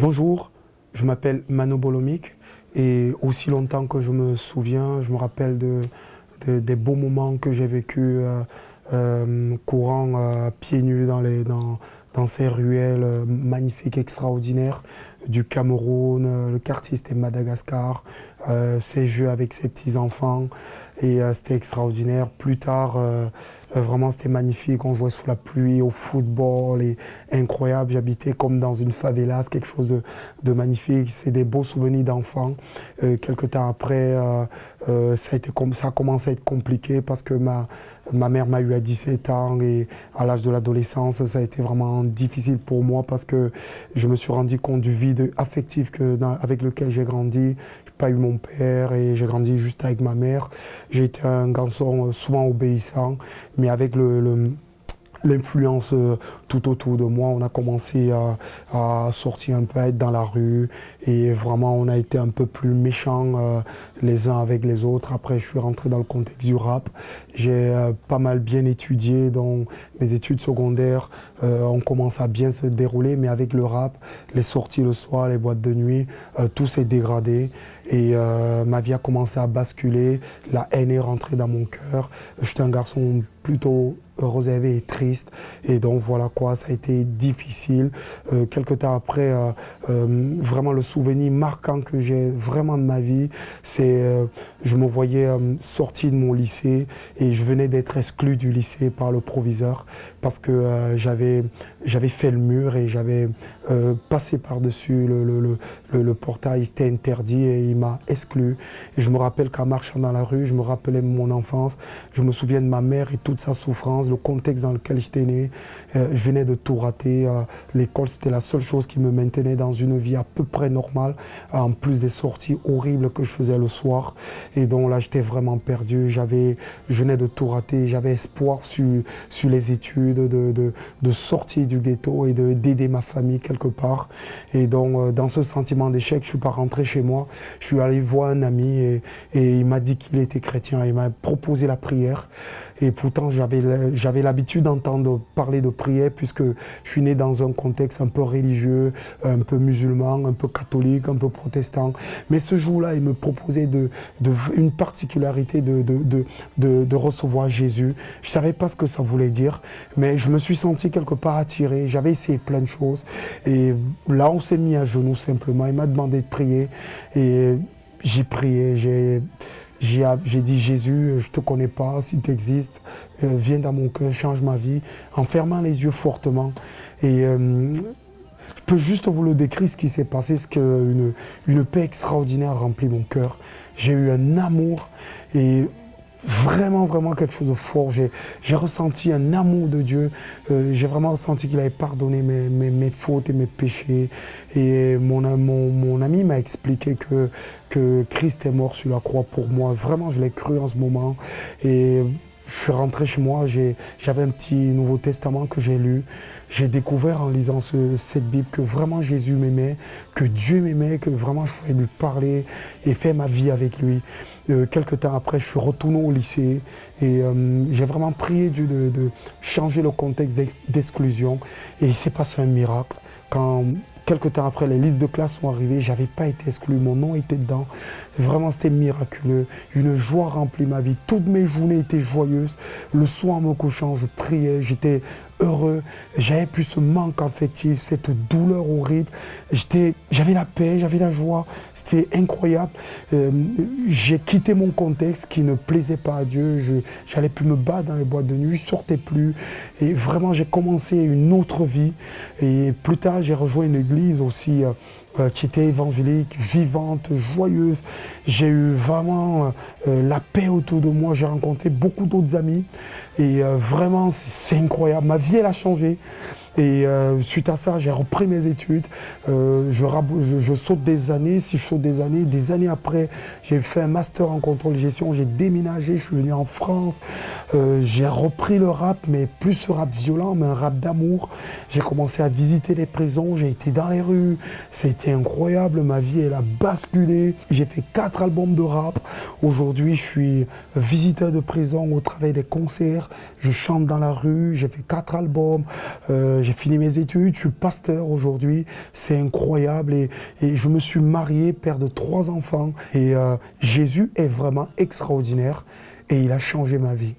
Bonjour, je m'appelle Mano Bolomik et aussi longtemps que je me souviens, je me rappelle des beaux moments que j'ai vécus courant pieds nus dans ces ruelles magnifiques, extraordinaires du Cameroun. Le quartier c'était Madagascar, ces jeux avec ses petits-enfants et c'était extraordinaire. Plus tard, vraiment c'était magnifique, on jouait sous la pluie, au football et incroyable. J'habitais comme dans une favela, c'est quelque chose de magnifique. C'est des beaux souvenirs d'enfants. Quelque temps après, ça a commencé à être compliqué parce que ma mère m'a eu à 17 ans et à l'âge de l'adolescence, ça a été vraiment difficile pour moi parce que je me suis rendu compte du vide affectif avec lequel j'ai grandi. Je n'ai pas eu mon père et j'ai grandi juste avec ma mère. J'ai été un garçon souvent obéissant, mais avec l'influence tout autour de moi, on a commencé à sortir un peu, à être dans la rue et vraiment on a été un peu plus méchants les uns avec les autres. Après je suis rentré dans le contexte du rap, j'ai pas mal bien étudié, donc mes études secondaires ont commencé à bien se dérouler, mais avec le rap, les sorties le soir, les boîtes de nuit, tout s'est dégradé et ma vie a commencé à basculer, la haine est rentrée dans mon cœur. J'étais un garçon plutôt réservé et triste et donc voilà quoi, ça a été difficile. Quelque temps après, vraiment le souvenir marquant que j'ai vraiment de ma vie, c'est je me voyais sorti de mon lycée et je venais d'être exclu du lycée par le proviseur parce que j'avais fait le mur et j'avais passé par-dessus le portail, c'était interdit et il m'a exclu. Et je me rappelle qu'en marchant dans la rue, je me rappelais mon enfance, je me souviens de ma mère et toute sa souffrance, le contexte dans lequel j'étais né. Je venais de tout rater. L'école, c'était la seule chose qui me maintenait dans une vie à peu près normale, en plus des sorties horribles que je faisais le soir. Et donc là, j'étais vraiment perdu. Je venais de tout rater. J'avais espoir sur les études, de sortir du ghetto et d'aider ma famille quelque part. Et donc, dans ce sentiment d'échec, je ne suis pas rentré chez moi. Je suis allé voir un ami et il m'a dit qu'il était chrétien. Il m'a proposé la prière. Et pourtant, j'avais l'habitude d'entendre parler de prière puisque je suis né dans un contexte un peu religieux, un peu musulman, un peu catholique, un peu protestant. Mais ce jour-là, il me proposait une particularité de recevoir Jésus. Je ne savais pas ce que ça voulait dire, mais je me suis senti quelque part attiré. J'avais essayé plein de choses. Et là, on s'est mis à genoux simplement. Il m'a demandé de prier. Et j'ai prié. J'ai dit Jésus, je ne te connais pas, si tu existes, viens dans mon cœur, change ma vie, en fermant les yeux fortement. Et je peux juste vous le décrire ce qui s'est passé, c'est qu'une paix extraordinaire a rempli mon cœur. J'ai eu un amour et vraiment, vraiment quelque chose de fort. J'ai ressenti un amour de Dieu. J'ai vraiment ressenti qu'il avait pardonné mes fautes et mes péchés. Et mon ami m'a expliqué que Christ est mort sur la croix pour moi. Vraiment, je l'ai cru en ce moment. Et je suis rentré chez moi, j'avais un petit Nouveau Testament que j'ai lu. J'ai découvert en lisant cette Bible que vraiment Jésus m'aimait, que Dieu m'aimait, que vraiment je pouvais lui parler et faire ma vie avec lui. Quelque temps après, je suis retourné au lycée et j'ai vraiment prié Dieu de changer le contexte d'exclusion. Et il s'est passé un miracle. Quand quelque temps après, les listes de classe sont arrivées, je n'avais pas été exclu, mon nom était dedans. Vraiment, c'était miraculeux. Une joie remplit ma vie. Toutes mes journées étaient joyeuses. Le soir, en me couchant, je priais, j'étais heureux. J'avais plus ce manque affectif, cette douleur horrible. J'avais la paix, j'avais la joie. C'était incroyable. J'ai quitté mon contexte qui ne plaisait pas à Dieu. Je n'allais plus me battre dans les boîtes de nuit, je ne sortais plus. Et vraiment, j'ai commencé une autre vie. Et plus tard, j'ai rejoint une église aussi qui était évangélique, vivante, joyeuse. J'ai eu vraiment la paix autour de moi. J'ai rencontré beaucoup d'autres amis. Et vraiment, c'est incroyable. Ma vie, elle a changé. Et suite à ça, j'ai repris mes études. Je saute des années. Si je saute des années après, j'ai fait un master en contrôle de gestion. J'ai déménagé, je suis venu en France. J'ai repris le rap, mais plus ce rap violent, mais un rap d'amour. J'ai commencé à visiter les prisons, j'ai été dans les rues. C'était incroyable, ma vie, elle a basculé. J'ai fait 4 albums de rap. Aujourd'hui, je suis visiteur de prison au travers des concerts. Je chante dans la rue, j'ai fait 4 albums. j'ai fini mes études, je suis pasteur aujourd'hui, c'est incroyable et je me suis marié, père de 3 enfants et Jésus est vraiment extraordinaire et il a changé ma vie.